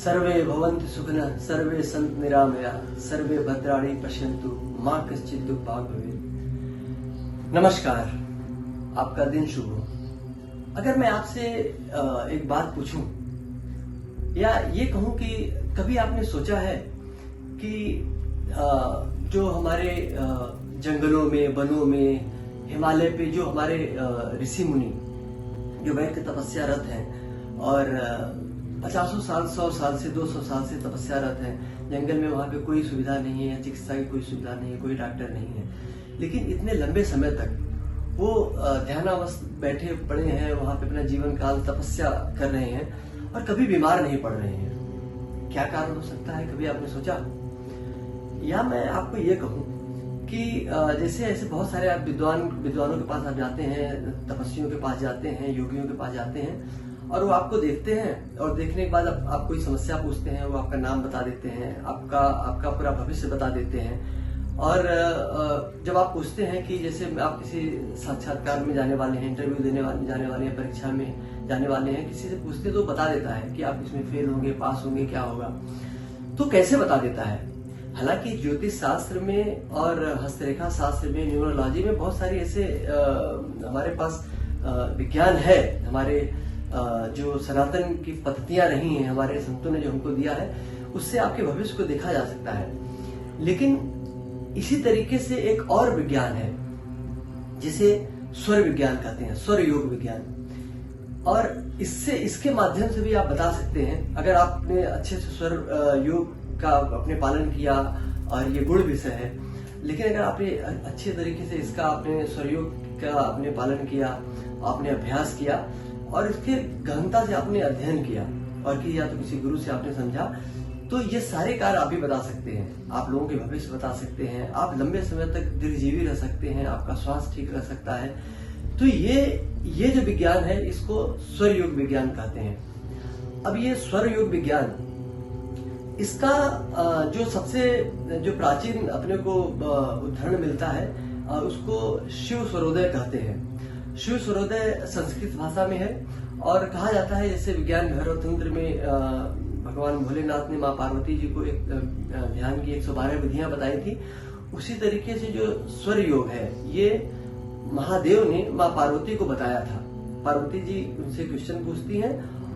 सर्वे भवन्तु सुखिनः, सर्वे सन्तु निरामयाः, सर्वे भद्राणि पश्यन्तु, मां कश्चित् दुःखभाग् भवेत्। नमस्कार, आपका दिन शुभ हो। अगर मैं आपसे एक बात पूछूं या ये कहूं कि कभी आपने सोचा है कि जो हमारे जंगलों में, वनों में, हिमालय पे जो हमारे ऋषि मुनि जो बैठ के तपस्यारत हैं और 50 साल, 100 साल से 200 साल से तपस्यारत हैं, जंगल में वहां पे कोई सुविधा नहीं है, चिकित्सा की कोई सुविधा नहीं है, कोई डॉक्टर नहीं है, लेकिन इतने लंबे समय तक वो ध्यानावस्थ बैठे पड़े हैं, वहां पे अपना जीवन काल तपस्या कर रहे हैं और कभी बीमार नहीं पड़ रहे हैं। क्या कारण हो सकता है, कभी आपने सोचा? या मैं आपको ये कहूं कि जैसे ऐसे बहुत सारे आप विद्वानों के पास आप जाते हैं, तपस्वियों के पास जाते हैं, योगियों के पास जाते हैं और वो आपको देखते हैं और देखने के बाद आप कोई समस्या पूछते हैं, वो आपका नाम बता देते हैं, आपका पूरा भविष्य बता देते हैं। और जब आप पूछते हैं कि जैसे आप किसी साक्षात्कार में जाने वाले हैं, इंटरव्यू जाने वाले हैं, परीक्षा में जाने वाले हैं, किसी से पूछते तो बता देता है कि आप इसमें फेल होंगे, पास होंगे, क्या होगा। तो कैसे बता देता है? हालांकि ज्योतिष शास्त्र में और हस्तरेखा शास्त्र में, न्यूमरोलॉजी में बहुत सारी ऐसे हमारे पास विज्ञान है, हमारे जो सनातन की पद्धतियां रही हैं, हमारे संतों ने जो हमको दिया है, उससे आपके भविष्य को देखा जा सकता है। लेकिन इसी तरीके से एक और विज्ञान है जिसे स्वर विज्ञान कहते हैं, स्वर योग विज्ञान। और इसके माध्यम से भी आप बता सकते हैं, अगर आपने अच्छे से स्वर योग का अपने पालन किया और ये गुण विषय है, लेकिन अगर आपने अच्छे तरीके से इसका आपने स्वर योग का आपने पालन किया, आपने अभ्यास किया और इसके गहनता से आपने अध्ययन किया और कि या तो किसी गुरु से आपने समझा, तो ये सारे कार्य आप भी बता सकते हैं। आप लोगों के भविष्य बता सकते हैं, आप लंबे समय तक दीर्घजीवी रह सकते हैं, आपका स्वास्थ्य ठीक रह सकता है। तो ये जो विज्ञान है, इसको स्वर योग विज्ञान कहते हैं। अब ये स्वर योग विज्ञान, इसका जो प्राचीन अपने को उदाहरण मिलता है, उसको शिव स्वरोदय कहते हैं। शिव स्वरोदय संस्कृत भाषा में है और कहा जाता है, जैसे विज्ञान भैरव तंत्र में भगवान भोलेनाथ ने माँ पार्वती जी को एक ध्यान की 112 विधियां बताई थी, उसी तरीके से जो स्वर योग है, ये महादेव ने माँ पार्वती को बताया था। पार्वती जी उनसे क्वेश्चन पूछती हैं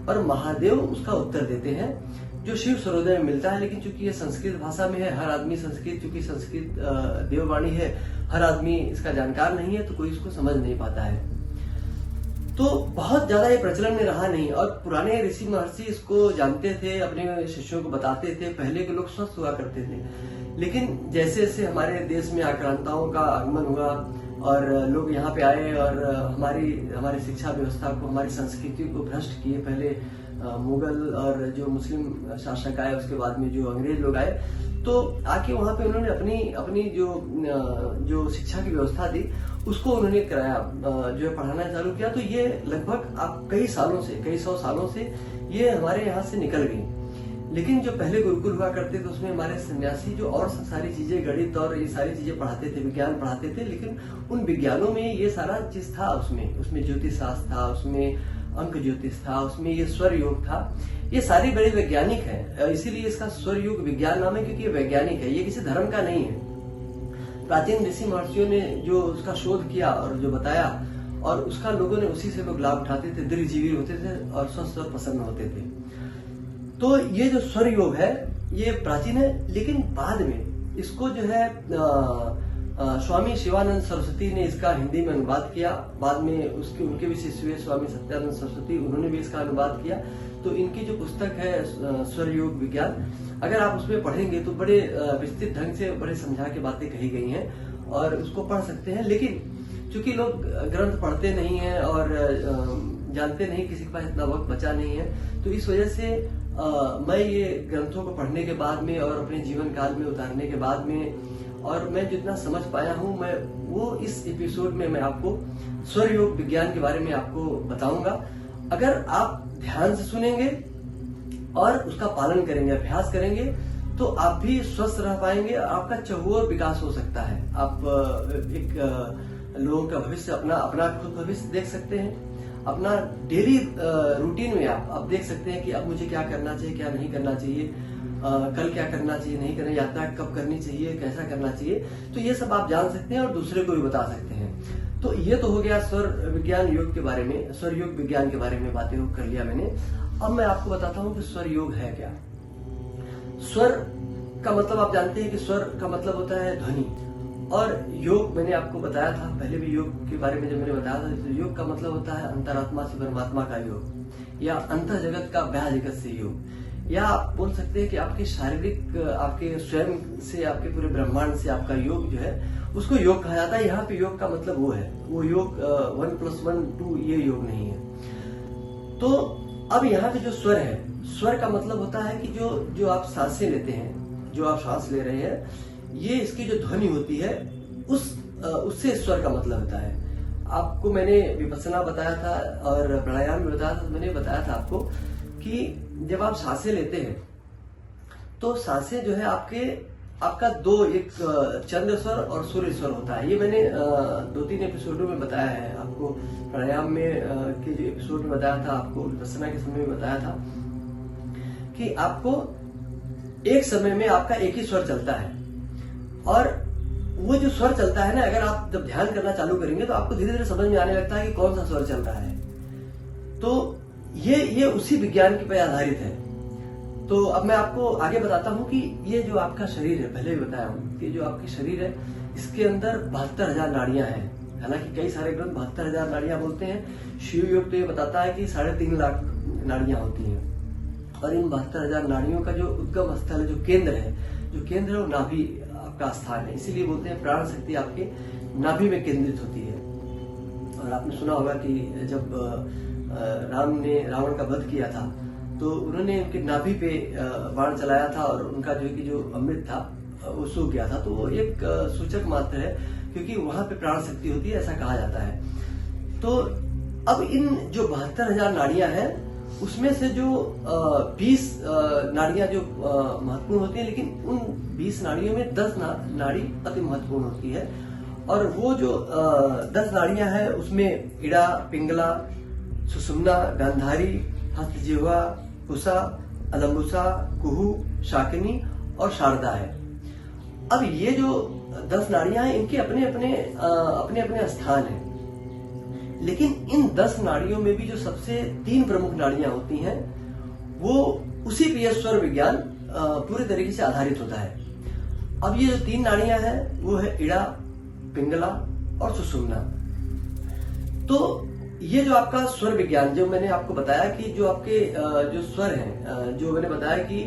और महादेव उसका उत्तर देते हैं, जो शिव स्वरोदय में मिलता है। लेकिन चूंकि ये संस्कृत भाषा में है, हर आदमी चूंकि संस्कृत देववाणी है, हर आदमी इसका जानकार नहीं है, तो कोई इसको समझ नहीं पाता है। तो बहुत ज्यादा ये प्रचलन में रहा नहीं और पुराने ऋषि महर्षि इसको जानते थे, अपने शिष्यों को बताते थे। पहले के लोग स्वस्थ हुआ करते थे, लेकिन जैसे जैसे हमारे देश में आक्रांताओं का आगमन हुआ और लोग यहाँ पे आए और हमारी शिक्षा व्यवस्था को, हमारी संस्कृति को भ्रष्ट किए। पहले मुगल और जो मुस्लिम शासक आए, उसके बाद में जो अंग्रेज लोग आए, तो आके वहां पे उन्होंने अपनी जो शिक्षा की व्यवस्था थी, उसको उन्होंने कराया, जो है पढ़ाना चालू किया। तो ये लगभग आप कई सौ सालों से ये हमारे यहाँ से निकल गई। लेकिन जो पहले गुरुकुल हुआ करते थे, उसमें हमारे सन्यासी जो और सारी चीजें, गणित और ये सारी चीजें पढ़ाते थे, विज्ञान पढ़ाते थे, लेकिन उन विज्ञानों में ये सारा चीज था। उसमें ज्योतिष शास्त्र था, उसमें अंक ज्योतिष था, उसमें ये स्वर योग था। ये सारे बड़े वैज्ञानिक हैं, इसीलिए इसका स्वर योग विज्ञान नाम है, क्योंकि ये वैज्ञानिक है, ये किसी धर्म का नहीं है। प्राचीन ऋषि महर्षियों ने जो उसका शोध किया और जो बताया, और उसका लोगों ने उसी से लोग लाभ उठाते थे, दीर्घजीवी होते थे और स्वस्थ और प्रसन्न होते थे। तो ये जो स्वर योग है, ये प्राचीन है, लेकिन बाद में इसको जो है स्वामी शिवानंद सरस्वती ने इसका हिंदी में अनुवाद किया। बाद में उनके भी शिष्य हुए स्वामी सत्यानंद सरस्वती, उन्होंने भी इसका अनुवाद किया। तो इनकी जो पुस्तक है स्वर योग विज्ञान, अगर आप उसमें पढ़ेंगे तो बड़े विस्तृत ढंग से बड़े समझा के बातें कही गई हैं और उसको पढ़ सकते हैं। लेकिन चूंकि लोग ग्रंथ पढ़ते नहीं है और जानते नहीं, किसी के पास इतना वक्त बचा नहीं है, तो इस वजह से मैं ये ग्रंथों को पढ़ने के बाद में और अपने जीवन काल में उतारने के बाद में, और मैं जितना समझ पाया हूँ, मैं वो इस एपिसोड में मैं आपको स्वर योग विज्ञान के बारे में आपको बताऊंगा। अगर आप ध्यान से सुनेंगे और उसका पालन करेंगे, अभ्यास करेंगे, तो आप भी स्वस्थ रह पाएंगे, आपका चहुओर विकास हो सकता है। आप एक लोगों का भविष्य, अपना खुद भविष्य देख सकते हैं, अपना डेली रूटीन में आप देख सकते हैं कि अब मुझे क्या करना चाहिए, क्या नहीं करना चाहिए, कल क्या करना चाहिए, नहीं करना, यात्रा कब करनी चाहिए, कैसा करना चाहिए। तो ये सब आप जान सकते हैं और दूसरे को भी बता सकते हैं। तो ये तो हो गया स्वर विज्ञान योग के बारे में, स्वर योग विज्ञान के बारे में बातें कर लिया मैंने। अब मैं आपको बताता हूं कि स्वर योग है क्या। स्वर का मतलब आप जानते हैं कि स्वर का मतलब होता है ध्वनि, और योग मैंने आपको बताया था पहले भी, योग के बारे में जब मैंने बताया था, तो योग का मतलब होता है अंतरात्मा से परमात्मा का योग, या अंतर जगत का बाह्य जगत से योग, या आप बोल सकते हैं कि आपके शारीरिक, आपके स्वयं से, आपके पूरे ब्रह्मांड से आपका योग जो है उसको योग कहा जाता है। यहाँ पे योग का मतलब वो है, वो योग 1+1=2 ये योग नहीं है। तो अब यहाँ पे जो स्वर है, स्वर का मतलब होता है कि जो आप सांसें लेते हैं, जो आप सांस ले रहे हैं, ये इसकी जो ध्वनि होती है उससे स्वर का मतलब होता है। आपको मैंने विपස්සना बताया था और प्राणायाम में बताया था, तो मैंने बताया था आपको कि जब आप सांसें लेते हैं तो सांसें जो है आपका दो, एक चंद्र स्वर और सूर्य स्वर होता है। ये मैंने 2-3 एपिसोडों में बताया है आपको, प्राणायाम में के जो एपिसोड में बताया था आपको, विपස්සना के समय में बताया था कि आपको एक समय में आपका एक ही स्वर चलता है, और वो जो स्वर चलता है ना, अगर आप जब ध्यान करना चालू करेंगे तो आपको धीरे धीरे समझ में आने लगता है कि कौन सा स्वर चल रहा है। तो ये उसी विज्ञान पे आधारित है। तो अब मैं आपको आगे बताता हूं कि ये जो आपका शरीर है, पहले भी बताया हूं कि जो आपकी शरीर है इसके अंदर 72,000 नाड़ियां हैं। हालांकि कई सारे ग्रंथ 72,000 नाड़ियां बोलते हैं। शिव योग तो ये बताता है कि 3.5 लाख नाड़ियां होती हैं, और इन 72,000 नाड़ियों का जो उद्गम स्थल है, जो केंद्र है वो नाभि आपका स्थान है। इसीलिए बोलते हैं प्राण शक्ति आपके नाभि में केंद्रित होती है। और आपने सुना होगा कि जब राम ने रावण का वध किया था तो उन्होंने उनके नाभि पे बाण चलाया था, और उनका जो अमृत था वो सूख गया था। तो वो एक सूचक मात्र है, क्योंकि वहां पे प्राण शक्ति होती है, ऐसा कहा जाता है। तो अब इन जो 72,000 नाड़ियां हैं उसमें से जो 20 नाड़ियां जो महत्वपूर्ण होती है, लेकिन उन 20 नाड़ियों में 10 नाड़ी अति महत्वपूर्ण होती है। और वो जो 10 नाड़ियां हैं उसमें इड़ा, पिंगला, सुषुम्ना, गांधारी, हस्तजिह्वा, कुसा, अलंबुसा, कुहू, शाकिनी और शारदा है। अब ये जो 10 नाड़ियां हैं इनके अपने अपने स्थान हैं, लेकिन इन 10 नाड़ियों में भी जो सबसे 3 प्रमुख नाड़ियां होती हैं वो उसी पे यह स्वर विज्ञान पूरे तरीके से आधारित होता है। अब ये जो 3 नाड़ियां हैं वो है इड़ा, पिंगला और सुषुम्ना। तो ये जो आपका स्वर विज्ञान, जो मैंने आपको बताया कि जो आपके जो स्वर हैं, जो मैंने बताया कि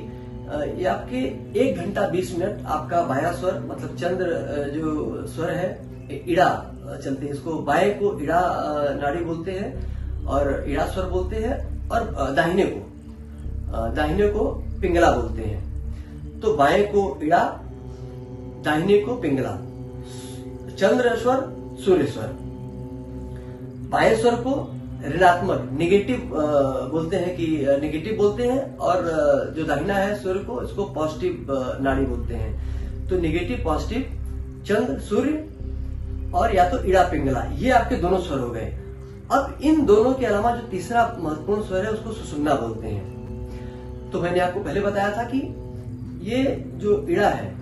ये आपके 1 घंटा 20 मिनट आपका बाया स्वर, मतलब चंद्र जो स्वर है, इड़ा चलते हैं। इसको बाएं को इड़ा नाड़ी बोलते हैं और इड़ा स्वर बोलते हैं, और दाहिने को पिंगला बोलते हैं। तो बाएं को इड़ा, दाहिने को पिंगला, चंद्र स्वर, सूर्य स्वर। बाएं स्वर को ऋणात्मक, नेगेटिव बोलते हैं कि नेगेटिव बोलते हैं, और जो दाहिना है स्वर को, इसको पॉजिटिव नाड़ी बोलते हैं। तो नेगेटिव, पॉजिटिव, चंद्र, सूर्य, और या तो इड़ा, पिंगला, ये आपके दोनों स्वर हो गए। अब इन दोनों के अलावा जो तीसरा महत्वपूर्ण स्वर है उसको सुषुम्ना बोलते हैं। तो मैंने आपको पहले बताया था कि ये जो इड़ा है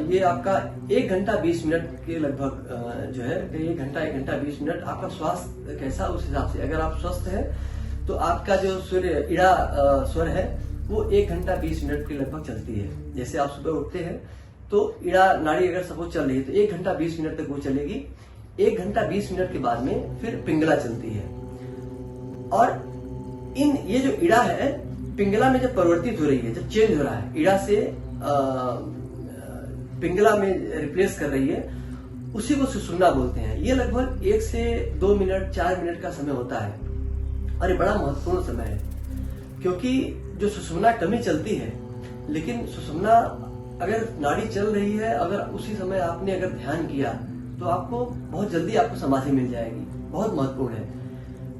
ये आपका 1 घंटा 20 मिनट के लगभग जो है, 1 घंटा 20 मिनट। आपका स्वास्थ्य कैसा, उस हिसाब से अगर आप स्वस्थ है तो आपका जो सूर्य इड़ा स्वर है वो 1 घंटा 20 मिनट के लगभग चलती है। जैसे आप सुबह उठते हैं तो इड़ा नाड़ी अगर सपोज चल रही है तो 1 घंटा 20 मिनट तक वो चलेगी। 1 घंटा 20 मिनट के बाद में फिर पिंगला चलती है। और ये जो इड़ा है पिंगला में जब परिवर्तित हो रही है, जब चेंज हो रहा है, इड़ा से पिंगला में रिप्लेस कर रही है, उसी को सुषुम्ना बोलते हैं। ये लगभग 1 से 2 मिनट 4 मिनट का समय होता है, और ये बड़ा महत्वपूर्ण समय है, क्योंकि जो सुषुम्ना कमी चलती है, लेकिन सुषुम्ना अगर नाड़ी चल रही है, अगर उसी समय आपने अगर ध्यान किया तो आपको बहुत जल्दी आपको समाधि मिल जाएगी। बहुत महत्वपूर्ण है।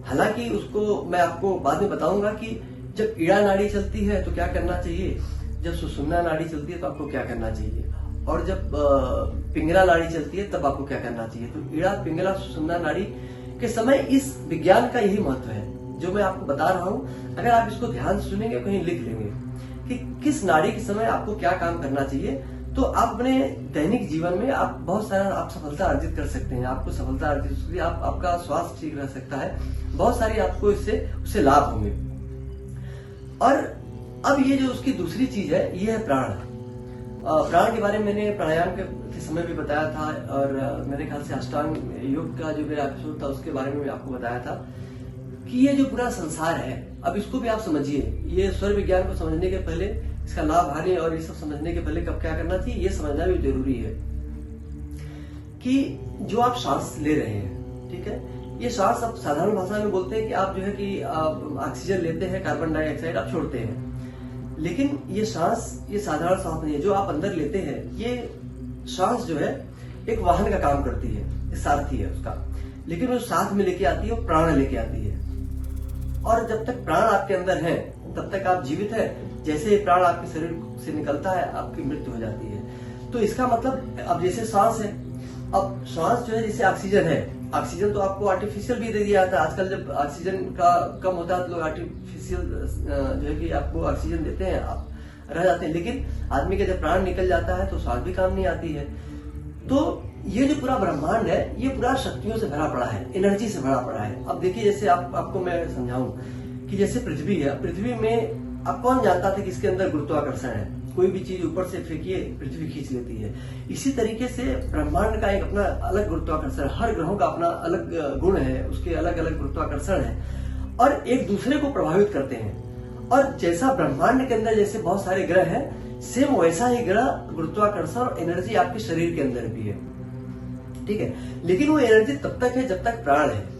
हालांकि उसको मैं आपको बाद में बताऊंगा कि जब इड़ा नाड़ी चलती है तो क्या करना चाहिए, जब सुषुम्ना नाड़ी चलती है तो आपको क्या करना चाहिए, और जब पिंगला नाड़ी चलती है तब आपको क्या करना चाहिए। तो इड़ा, पिंगला, सुषुम्ना नाड़ी कि समय इस विज्ञान का यही महत्व है जो मैं आपको बता रहा हूं। अगर आप इसको ध्यान से सुनेंगे, कहीं लिख लेंगे कि किस नाड़ी के समय आपको क्या काम करना चाहिए, तो आप अपने दैनिक जीवन में आप बहुत सारा आप सफलता अर्जित कर सकते हैं। आपको सफलता अर्जित हो सकती है, आपका स्वास्थ्य ठीक रह सकता है, बहुत सारी आपको उससे लाभ होंगे। और अब ये जो उसकी दूसरी चीज है, ये है प्राण। प्राण के बारे में मैंने प्राणायाम के समय भी बताया था, और मेरे ख्याल से अष्टांग योग का जो मेरा एपिसोड था उसके बारे में भी आपको बताया था कि ये जो पूरा संसार है, अब इसको भी आप समझिए। ये स्वर विज्ञान को समझने के पहले, इसका लाभ हानि और ये सब समझने के पहले कब क्या करना चाहिए, ये समझना भी जरूरी है कि जो आप सांस ले रहे हैं, ठीक है, ये सांस आप साधारण भाषा में बोलते हैं कि आप जो है कि आप ऑक्सीजन लेते हैं, कार्बन डाइऑक्साइड आप छोड़ते हैं। लेकिन ये सांस, ये साधारण सांस नहीं है जो आप अंदर लेते हैं। ये सांस जो है एक वाहन का काम करती है, सारथी है उसका, लेकिन वो साथ में लेके आती है, वो प्राण लेके आती है। और जब तक प्राण आपके अंदर है तब तक आप जीवित है। जैसे ही प्राण आपके शरीर से निकलता है, आपकी मृत्यु हो जाती है। तो इसका मतलब, अब जैसे सांस है, अब सांस जो है जैसे ऑक्सीजन है, ऑक्सीजन तो आपको आर्टिफिशियल भी दे दिया जाता है। आजकल जब ऑक्सीजन का कम होता है तो लोग आर्टिफिशियल जो है कि आपको ऑक्सीजन देते हैं, आप रह जाते हैं। लेकिन आदमी का जब प्राण निकल जाता है तो सांस भी काम नहीं आती है। तो ये जो पूरा ब्रह्मांड है, ये पूरा शक्तियों से भरा पड़ा है, एनर्जी से भरा पड़ा है। अब देखिए, जैसे आपको मैं समझाऊं कि जैसे पृथ्वी है, पृथ्वी में अब कौन जानता था कि इसके अंदर गुरुत्वाकर्षण है, कोई भी चीज ऊपर से फेंकिए पृथ्वी खींच लेती है। इसी तरीके से ब्रह्मांड का एक अपना अलग गुरुत्वाकर्षण, हर ग्रहों का अपना अलग गुण है, उसके अलग अलग गुरुत्वाकर्षण है और एक दूसरे को प्रभावित करते हैं। और जैसा ब्रह्मांड के अंदर जैसे बहुत सारे ग्रह हैं, सेम वैसा ही ग्रह गुरुत्वाकर्षण और एनर्जी आपके शरीर के अंदर भी है, ठीक है। लेकिन वो एनर्जी तब तक है जब तक प्राण है।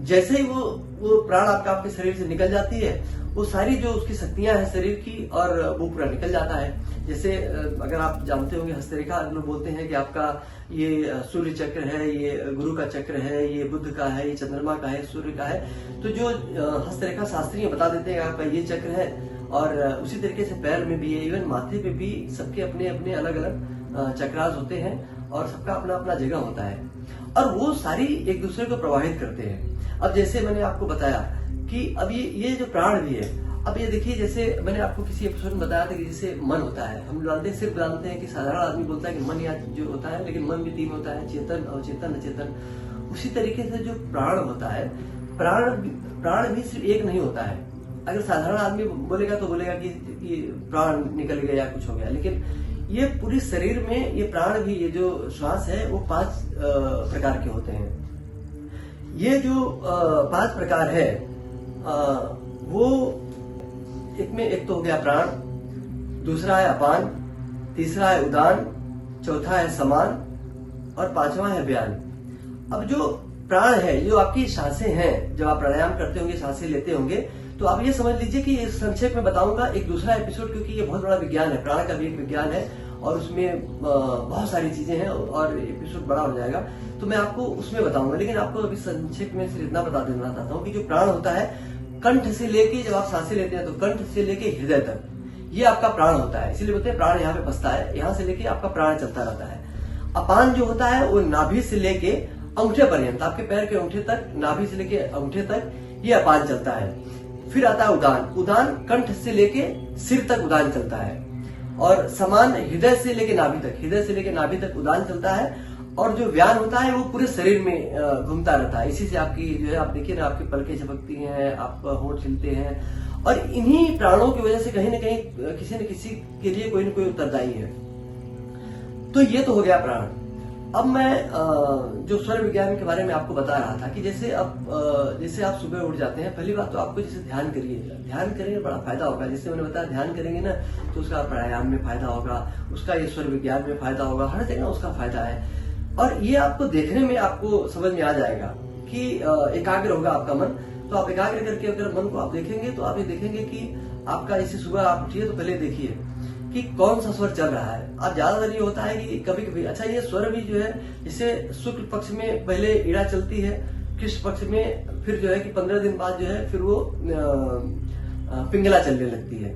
जैसे ही वो प्राण आपके शरीर से निकल जाती है, वो सारी जो उसकी शक्तियां हैं शरीर की, और वो पूरा निकल जाता है। जैसे अगर आप जानते होंगे हस्तरेखा, लोग बोलते हैं कि आपका ये सूर्य चक्र है, ये गुरु का चक्र है, ये बुध का है, ये चंद्रमा का है, सूर्य का है। तो जो हस्तरेखा शास्त्री बता देते हैं आपका ये चक्र है। और उसी तरीके से पैर में भी है, इवन माथे पे भी सबके अपने अपने अलग अलग चक्रास होते हैं और सबका अपना अपना जगह होता है, और वो सारी एक दूसरे को प्रभावित करते हैं। अब जैसे मैंने आपको बताया कि अब ये जो प्राण भी है, अब ये देखिए, जैसे मैंने आपको किसी एपिसोड में बताया था कि जैसे मन होता है, हम जानते हैं, सिर्फ जानते हैं कि साधारण आदमी बोलता है कि मन या जो होता है, लेकिन मन भी तीन होता है, चेतन, अवचेतन, अचेतन। उसी तरीके से जो प्राण होता है, प्राण भी सिर्फ एक नहीं होता है। अगर साधारण आदमी बोलेगा तो बोलेगा कि प्राण निकल गया या कुछ हो गया, लेकिन ये पूरी शरीर में ये प्राण भी, ये जो श्वास है, वो 5 प्रकार के होते हैं। ये जो 5 प्रकार है, वो एक तो हो गया प्राण, दूसरा है अपान, तीसरा है उदान, चौथा है समान और 5वां है व्यान। अब जो प्राण है, जो आपकी सांसें हैं, जब आप प्राणायाम करते होंगे, सांसें लेते होंगे, तो आप ये समझ लीजिए कि संक्षेप में बताऊंगा एक दूसरा एपिसोड, क्योंकि ये बहुत बड़ा विज्ञान है, प्राण का भी एक विज्ञान है और उसमें बहुत सारी चीजें हैं और एपिसोड बड़ा हो जाएगा, तो मैं आपको उसमें बताऊंगा। लेकिन आपको अभी संक्षेप में सिर्फ इतना बता देना चाहता हूँ कि जो प्राण होता है, कंठ से लेके, जब आप सांसें लेते हैं तो कंठ से लेके हृदय तक, ये आपका प्राण होता है। इसीलिए बोलते हैं प्राण यहाँ पे बसता है, यहाँ से लेके आपका प्राण चलता रहता है। अपान जो होता है वो नाभि से लेके अंगूठे पर्यंत, आपके पैर के अंगूठे तक, नाभि से लेके अंगूठे तक ये अपान चलता है। फिर आता है उदान, उदान कंठ से लेके सिर तक उदान चलता है। और समान हृदय से लेके नाभि तक, हृदय से लेके नाभि तक उदान चलता है। और जो व्यान होता है वो पूरे शरीर में घूमता रहता है। इसी से आपकी जो है, आप देखिए ना, आपकी पलकें झपकती हैं, आप होंठ हिलते हैं, और इन्हीं प्राणों की वजह से कहीं ना कहीं किसी न किसी के लिए कोई न कोई उत्तरदायी है। तो ये तो हो गया प्राण। अब मैं जो स्वर विज्ञान के बारे में आपको बता रहा था कि जैसे आप सुबह उठ जाते हैं, पहली बात तो आपको जैसे ध्यान करिए, ध्यान करेंगे बड़ा फायदा होगा। जैसे मैंने बताया, ध्यान करेंगे ना तो उसका प्राणायाम में फायदा होगा, उसका ये स्वर विज्ञान में फायदा होगा, हर जगह उसका फायदा है। और ये आपको देखने में आपको समझ में आ जाएगा कि एकाग्र होगा आपका मन। तो आप एकाग्र करके अगर मन को आप देखेंगे तो आप ये देखेंगे कि आपका, जैसे सुबह आप उठिए तो पहले देखिए कि कौन सा स्वर चल रहा है। अब ज्यादातर ये होता है कि कभी कभी, अच्छा, ये स्वर भी जो है, जैसे शुक्ल पक्ष में पहले ईड़ा चलती है, कृष्ण पक्ष में फिर जो है कि 15 दिन बाद जो है फिर वो पिंगला चलने लगती है।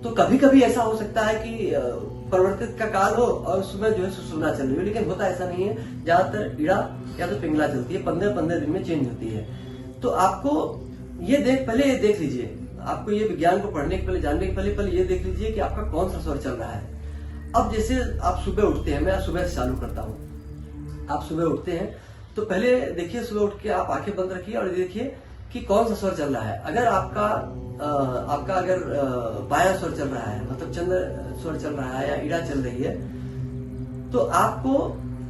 तो कभी कभी ऐसा हो सकता है कि परिवर्तित का काल हो और उसमें जो है सुषुम्ना चल रही हो, लेकिन होता ऐसा नहीं है। ज्यादातर इड़ा या तो पिंगला चलती है, 15-15 दिन में चेंज होती है। तो आपको पहले ये देख लीजिए, आपको ये विज्ञान को पढ़ने के पहले, जानने के पहले ये देख लीजिए कि आपका कौन सा स्वर चल रहा है। अब जैसे आप सुबह उठते हैं, मैं सुबह से चालू करता हूँ। आप सुबह उठते हैं तो पहले देखिए, सुबह उठ के आप आंखें बंद रखिए और देखिए कि कौन सा स्वर चल रहा है। अगर आपका अगर बायां स्वर चल रहा है, मतलब चंद्र स्वर चल रहा है या इड़ा चल रही है, तो आपको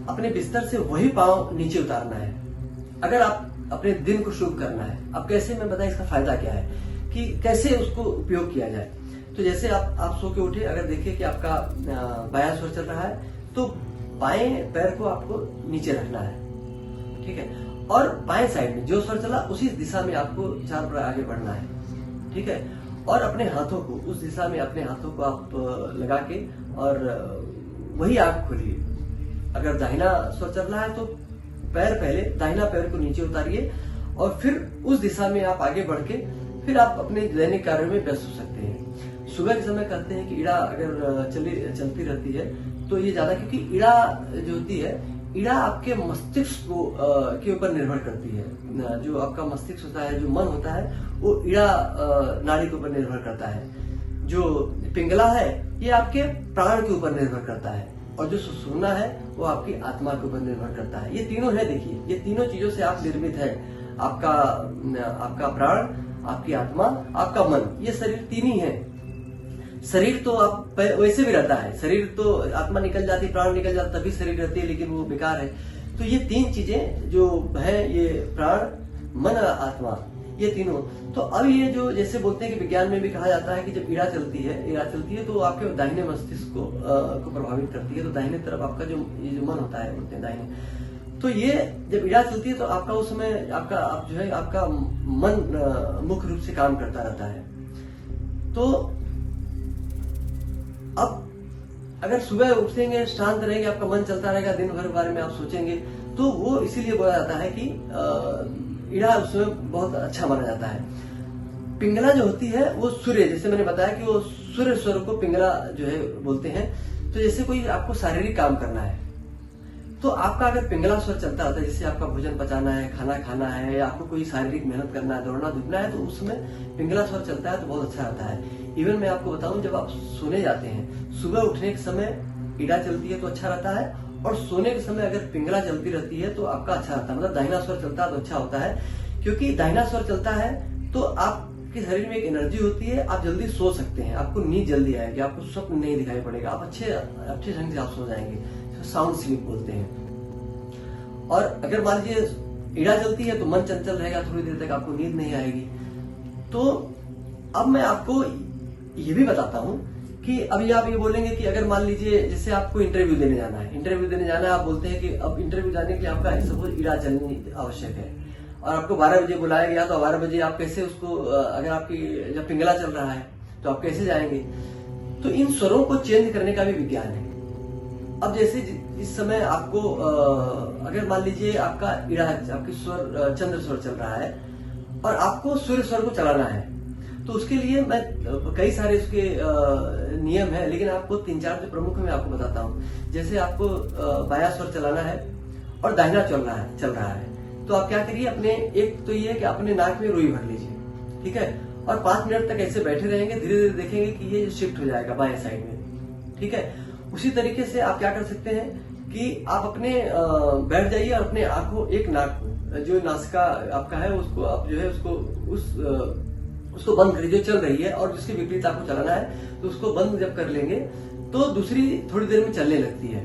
अपने बिस्तर से वही पांव नीचे उतारना है। अगर आप अपने दिन को शुभ करना है, अब कैसे, मैं बताएं इसका फायदा क्या है कि कैसे उसको उपयोग किया जाए। तो जैसे आप सो के उठे, अगर देखिए कि आपका बायां स्वर चल रहा है, तो बाएं पैर को आपको नीचे रखना है, ठीक है, और बाएं साइड में जो स्वर चला उसी दिशा में आपको 4 बार आगे बढ़ना है, ठीक है। और अपने हाथों को उस दिशा में, अपने हाथों को आप लगा के और वही आंख खोलिए। अगर दाहिना स्वर चल रहा है तो पहले दाहिना पैर को नीचे उतारिए और फिर उस दिशा में आप आगे बढ़ के फिर आप अपने दैनिक कार्यों में व्यस्त हो सकते हैं। सुबह के समय कहते हैं कि इड़ा अगर चलती रहती है तो ये ज्यादा, क्योंकि इड़ा जो होती है, इड़ा आपके मस्तिष्क को के ऊपर निर्भर करती है। जो आपका मस्तिष्क होता है, जो मन होता है, वो इड़ा नाड़ी के ऊपर निर्भर करता है। जो पिंगला है ये आपके प्राण के ऊपर निर्भर करता है, और जो सुषुम्ना है वो आपकी आत्मा के ऊपर निर्भर करता है। ये तीनों है, देखिए ये तीनों चीजों से आप निर्मित है। आपका प्राण, आपकी आत्मा, आपका मन, ये शरीर तीन ही है। शरीर तो आप वैसे भी रहता है, शरीर तो आत्मा निकल जाती, प्राण निकल जाता, तभी शरीर रहती है, लेकिन वो बेकार है। तो ये तीन चीजें जो है, ये प्राण, मन, आत्मा, ये तीनों। तो अब ये जो जैसे बोलते हैं कि विज्ञान में भी कहा जाता है कि जब इड़ा चलती है तो आपके दाहिने मस्तिष्क को प्रभावित करती है। तो दाहिने तरफ आपका जो मन होता है, बोलते हैं दाहिने, तो ये जब इड़ा चलती है तो आपका उस समय आपका मन मुख्य रूप से काम करता रहता है। तो अब अगर सुबह उठेंगे, शांत रहेंगे, आपका मन चलता रहेगा, दिन भर बारे में आप सोचेंगे, तो वो इसीलिए बोला जाता है कि इड़ा उसमें बहुत अच्छा माना जाता है। पिंगला जो होती है वो सूर्य, जैसे मैंने बताया कि वो सूर्य स्वर को पिंगला जो है बोलते हैं। तो जैसे कोई आपको शारीरिक काम करना है, तो आपका अगर पिंगला स्वर चलता रहता है, जैसे आपका भोजन पचाना है, खाना खाना है, या आपको कोई शारीरिक मेहनत करना है, दौड़ना धूपना है, तो उसमें पिंगला स्वर चलता है तो बहुत अच्छा रहता है। इवन मैं आपको बताऊं, जब आप सोने जाते हैं, सुबह उठने के समय इड़ा चलती है तो अच्छा रहता है, और सोने के समय अगर पिंगला चलती रहती है तो आपका अच्छा रहता है। मतलब दाहिना स्वर चलता है तो अच्छा होता है, क्योंकि दाहिना स्वर चलता है तो आपके शरीर में एक एनर्जी होती है, आप जल्दी सो सकते हैं, आपको नींद जल्दी आएगी, आपको स्वप्न नहीं दिखाई पड़ेगा, आप अच्छे ढंग से आप सो जाएंगे, साउंड स्लीप बोलते हैं। और अगर मान लीजिए इड़ा चलती है तो मन चंचल रहेगा, थोड़ी देर तक आपको नींद नहीं आएगी। तो अब मैं आपको ये भी बताता हूं कि अभी आप ये बोलेंगे कि अगर मान लीजिए जैसे आपको इंटरव्यू देने जाना है, आप बोलते हैं कि अब इंटरव्यू जाने के लिए आपका सपोज इड़ा चलनी आवश्यक है, और आपको 12 बजे बुलाया गया, तो 12 बजे आप कैसे उसको, अगर आपकी जब पिंगला चल रहा है तो आप कैसे जाएंगे? तो इन स्वरों को चेंज करने का भी विज्ञान है। अब जैसे इस समय आपको अगर मान लीजिए आपका इड़ा, आपकी स्वर चंद्र स्वर चल रहा है और आपको सूर्य स्वर को चलाना है, तो उसके लिए मैं कई सारे उसके नियम है, लेकिन आपको 3-4 जो प्रमुख मैं आपको बताता हूँ। जैसे आपको बायां स्वर चलाना है और दाहिना चल रहा है, तो आप क्या करिए, अपने एक तो ये है कि अपने नाक में रुई भर लीजिए, ठीक है, और 5 मिनट तक ऐसे बैठे रहेंगे, धीरे धीरे देखेंगे कि ये शिफ्ट हो जाएगा बाएं साइड में, ठीक है। उसी तरीके से आप क्या कर सकते हैं कि आप अपने बैठ जाइए और अपने आंखों, एक नाक को, जो नासिका आपका है उसको आप जो है उसको बंद करिए, जो चल रही है, और जिसके विपरीत आपको चलाना है तो उसको बंद जब कर लेंगे तो दूसरी थोड़ी देर में चलने लगती है।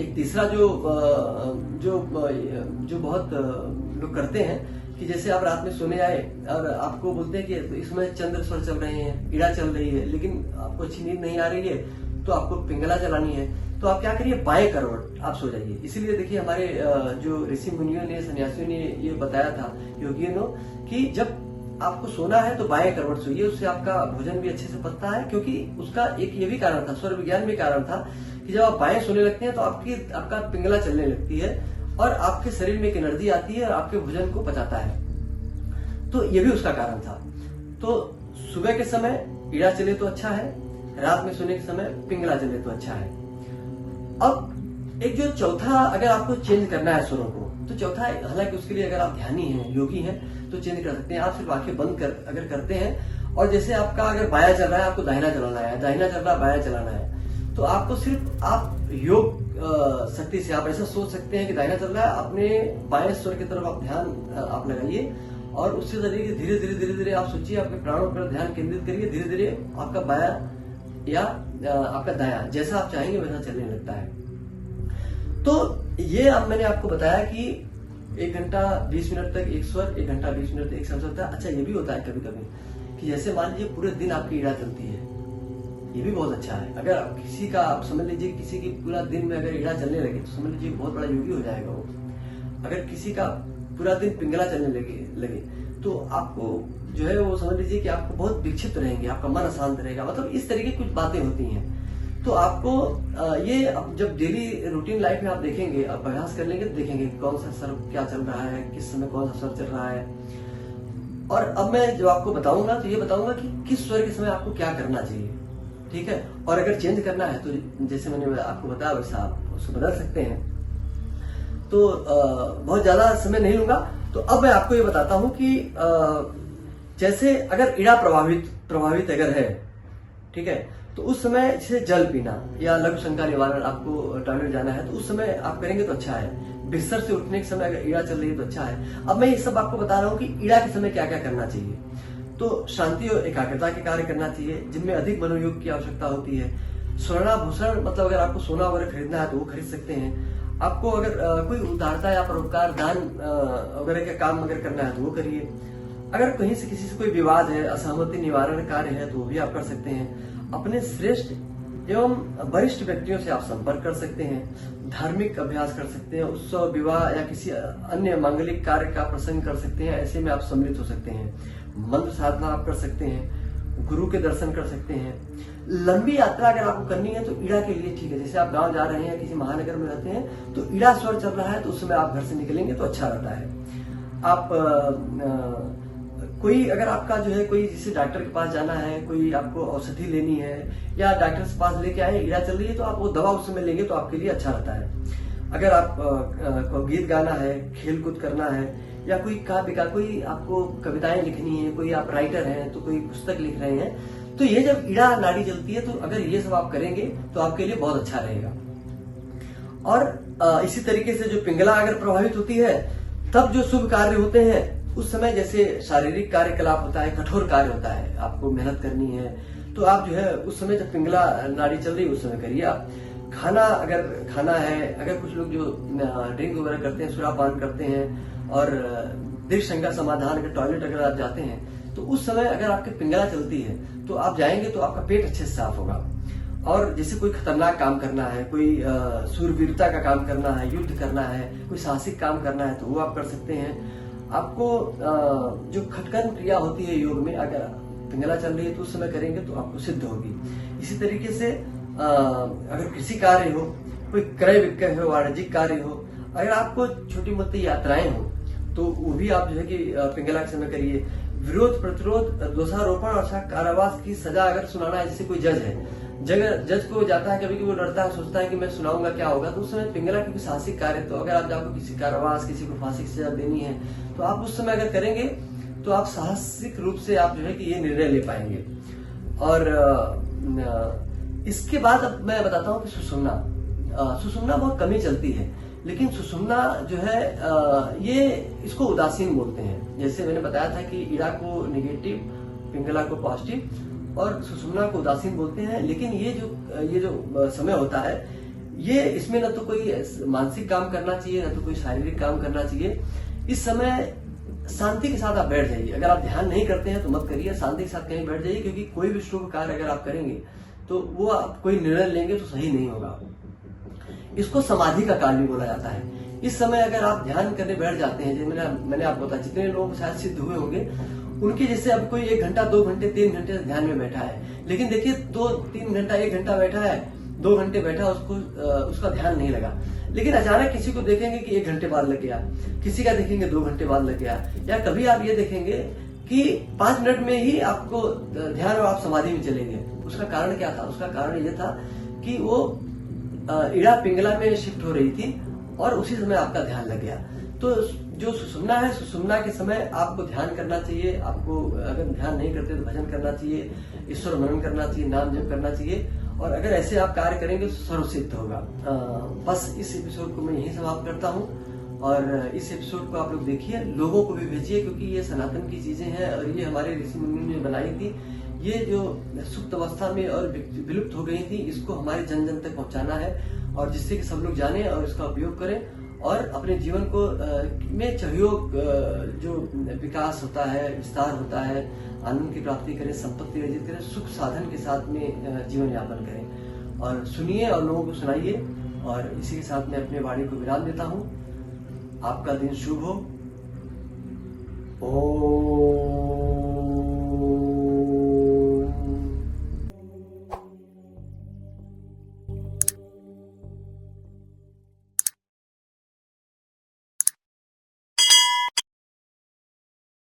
एक तीसरा जो बहुत लोग करते हैं कि जैसे आप रात में सोने आए और आपको बोलते हैं कि इसमें चंद्र स्वर चल रहे हैं, इड़ा चल रही है, लेकिन आपको अच्छी नींद नहीं आ रही है, तो आपको पिंगला चलानी है, तो आप क्या करिए, बाएं करवट आप सो जाइए। इसीलिए देखिए हमारे जो ऋषि मुनियों ने, सन्यासियों ने ये बताया था, योगियों ने, कि जब आपको सोना है तो बाएं करवट सोइए, उससे आपका भोजन भी अच्छे से पचता है। क्योंकि उसका एक ये भी कारण था, स्वर विज्ञान भी कारण था, कि जब आप बाएं सोने लगते हैं तो आपका पिंगला चलने लगती है और आपके शरीर में एक एनर्जी आती है और आपके भोजन को पचाता है। तो ये भी उसका कारण था। तो सुबह के समय इड़ा चले तो अच्छा है, रात में सोने के समय पिंगला चले तो अच्छा है। अब एक जो चौथा, अगर आपको चेंज करना है स्वरों को, तो चौथा, हालांकि उसके लिए अगर आप ध्यानी हैं, योगी हैं, तो चेंज कर सकते हैं। आप सिर्फ आंखें बंद कर अगर करते हैं, और जैसे आपका अगर बाया चल रहा है, आपको दाहिना चलाना है, दाहिना चल रहा है, बाया चलाना है, तो आपको सिर्फ आप योग शक्ति से आप ऐसा सोच सकते हैं कि दाहिना चल रहा है, अपने बाएं स्वर की तरफ आप ध्यान आप लगाइए, और उससे तरीके धीरे धीरे आप सोचिए, आपके प्राणों पर ध्यान केंद्रित करिए, धीरे धीरे आपका बाया या आपका दाया जैसा आप चाहेंगे वैसा चलने लगता है। तो ये अब मैंने आपको बताया कि 1 घंटा 20 मिनट तक एक स्वर, 1 घंटा 20 मिनट एक स्वर चलता है। अच्छा, ये भी होता है कभी कभी कि जैसे मान लीजिए पूरे दिन आपकी ईड़ा चलती है, ये भी बहुत अच्छा है। अगर किसी का, आप समझ लीजिए किसी की पूरा दिन में अगर ईड़ा चलने लगे तो समझ लीजिए बहुत बड़ा योगी हो जाएगा वो। अगर किसी का पूरा दिन पिंगला चलने लगे तो आपको जो है वो समझ लीजिए कि आपको बहुत विक्षिप्त रहेंगे, आपका मन अशांत रहेगा, मतलब इस तरीके की कुछ बातें होती हैं। तो आपको ये जब डेली रूटीन लाइफ में आप देखेंगे, आप अभ्यास कर लेंगे तो देखेंगे कौन सा स्वर क्या चल रहा है, किस समय कौन सा स्वर चल रहा है। और अब मैं जो आपको बताऊंगा तो ये बताऊंगा कि किस स्वर के समय आपको क्या करना चाहिए, ठीक है। और अगर चेंज करना है तो जैसे मैंने आपको बताया वैसा आप उसको बदल सकते हैं। तो बहुत ज्यादा समय नहीं लूंगा। तो अब मैं आपको ये बताता हूं कि जैसे अगर ईड़ा प्रभावित अगर है, ठीक है, तो उस समय जैसे जल पीना या लघु शंका निवारण, आपको टॉयलेट जाना है तो उस समय आप करेंगे तो अच्छा है। बिस्तर से उठने के समय अगर ईड़ा चल रही है तो अच्छा है। अब मैं ये सब आपको बता रहा हूँ कि ईड़ा के समय क्या क्या करना चाहिए। तो शांति और एकाग्रता के कार्य करना चाहिए, जिनमें अधिक मनोयोग की आवश्यकता होती है। स्वर्णाभूषण, मतलब अगर आपको सोना वगैरह खरीदना है तो वो खरीद सकते हैं। आपको अगर कोई उदारता या परोपकार, दान वगैरह का काम अगर करना है तो वो करिए। अगर कहीं से किसी से कोई विवाद है, असहमति निवारण कार्य है तो वो भी आप कर सकते हैं। अपने श्रेष्ठ एवं वरिष्ठ व्यक्तियों से आप संपर्क कर सकते हैं। धार्मिक अभ्यास कर सकते हैं। उत्सव, विवाह या किसी अन्य मांगलिक कार्य का प्रसंग कर सकते हैं, ऐसे में आप सम्मिलित हो सकते हैं। मंत्र साधना आप कर सकते हैं। गुरु के दर्शन कर सकते हैं। लंबी यात्रा अगर आपको करनी है तो ईड़ा के लिए ठीक है। जैसे आप गांव जा रहे हैं, किसी महानगर में रहते हैं तो ईड़ा स्वर चल रहा है तो उस समय आप घर से निकलेंगे तो अच्छा रहता है। आप कोई अगर आपका जो है कोई जैसे डॉक्टर के पास जाना है, कोई आपको औषधि लेनी है या डॉक्टर के पास लेके आए, ईड़ा चल रही है तो आप वो दवा उस समय लेंगे तो आपके लिए अच्छा रहता है। अगर आप गीत गाना है, खेल कूद करना है या कोई कोई आपको कविताएं लिखनी है, कोई आप राइटर हैं तो कोई पुस्तक लिख रहे हैं, तो ये जब ईड़ा नाड़ी चलती है तो अगर ये सब आप करेंगे तो आपके लिए बहुत अच्छा रहेगा। और इसी तरीके से जो पिंगला अगर प्रभावित होती है तब जो शुभ कार्य होते हैं उस समय, जैसे शारीरिक कार्यकलाप होता है, कठोर कार्य होता है, आपको मेहनत करनी है, तो आप जो है उस समय जब पिंगला नाड़ी चल रही है उस समय करिए आप। खाना अगर खाना है, अगर कुछ लोग जो ड्रिंक वगैरह करते हैं, सुरापान करते हैं और दीर्घ शंका समाधान, अगर टॉयलेट अगर आप जाते हैं तो उस समय अगर आपकी पिंगला चलती है तो आप जाएंगे तो आपका पेट अच्छे से साफ होगा। और जैसे कोई खतरनाक काम करना है, कोई सूरवीरता का काम करना है, युद्ध करना है, कोई साहसिक काम करना है तो वो आप कर सकते हैं। आपको जो खटकन क्रिया होती है योग में, अगर पिंगला चल रही है तो उस समय करेंगे तो आपको सिद्ध होगी। इसी तरीके से अगर कृषि कार्य हो, कोई क्रय विक्रय हो, वाणिज्यिक कार्य हो, अगर आपको छोटी मोटी यात्राएं हो तो वो भी आप जो है कि पिंगला के समय करिए। विरोध प्रतिरोध, दोषारोपण और कारावास की सजा अगर सुनाना है, जैसे कोई जज है, जज को जाता है, कभी वो डरता है, सोचता है कि मैं सुनाऊंगा क्या होगा, तो उस समय पिंगला क्योंकि साहसिक कार्य, तो अगर आप आपको किसी कारावास, किसी को फांसी की सजा देनी है तो आप उस समय अगर करेंगे तो आप साहसिक रूप से आप जो है कि ये निर्णय ले पाएंगे। और इसके बाद अब मैं बताता हूँ कि सुषुम्ना बहुत कमी चलती है, लेकिन सुषुम्ना जो है ये इसको उदासीन बोलते हैं। जैसे मैंने बताया था कि ईड़ा को नेगेटिव, पिंगला को पॉजिटिव और सुषुम्ना को उदासीन बोलते हैं। लेकिन ये जो समय होता है, ये इसमें न तो कोई मानसिक काम करना चाहिए, न तो कोई शारीरिक काम करना चाहिए। इस समय शांति के साथ आप बैठ जाइए। अगर आप ध्यान नहीं करते हैं तो मत करिए, शांति के साथ कहीं बैठ जाइए, क्योंकि कोई भी शुभ कार्य अगर आप करेंगे तो वो आप कोई निर्णय लेंगे तो सही नहीं होगा। इसको समाधि का काल भी बोला जाता है। इस समय अगर आप ध्यान करने बैठ जाते हैं, जैसे मैंने आपको बताया, जितने लोग शायद सिद्ध हुए होंगे उनके जैसे अब कोई 1 घंटा 2 घंटे 3 घंटे ध्यान में बैठा है, लेकिन देखिए 2-3 घंटा 1 घंटा बैठा है, 2 घंटे बैठा, उसका ध्यान नहीं लगा। लेकिन अचानक किसी को देखेंगे कि 1 घंटे बाद लग गया, किसी का देखेंगे 2 घंटे बाद लग गया, या कभी आप ये देखेंगे कि 5 मिनट में ही आपको ध्यान और आप समाधि में चले गए। उसका कारण क्या था? उसका कारण ये था कि वो इड़ा पिंगला में शिफ्ट हो रही थी और उसी समय आपका ध्यान लग गया। तो जो सुषुम्ना है, सुषुम्ना के समय आपको ध्यान करना चाहिए। आपको अगर ध्यान नहीं करते तो भजन करना चाहिए, ईश्वर मनन करना चाहिए, नाम जप करना चाहिए, और अगर ऐसे आप कार्य करेंगे तो सर्वसिद्ध होगा। बस इस एपिसोड को मैं यहीं समाप्त करता हूँ, और इस एपिसोड को आप लोग देखिए, लोगों को भी भेजिए, क्योंकि ये सनातन की चीजें हैं और ये हमारे ऋषि मुनि ने बनाई थी। ये जो सुप्त अवस्था में और विलुप्त हो गई थी, इसको हमारे जन जन तक पहुंचाना है, और जिससे कि सब लोग जाने और इसका उपयोग करें और अपने जीवन को में सहयोग, जो विकास होता है, विस्तार होता है, आनंद की प्राप्ति करें, संपत्ति अर्जित करें, सुख साधन के साथ में जीवन यापन करें। और सुनिए और लोगों को सुनाइए। और इसी के साथ मैं अपने वाणी को विराम देता हूँ। आपका दिन शुभ हो। ओम।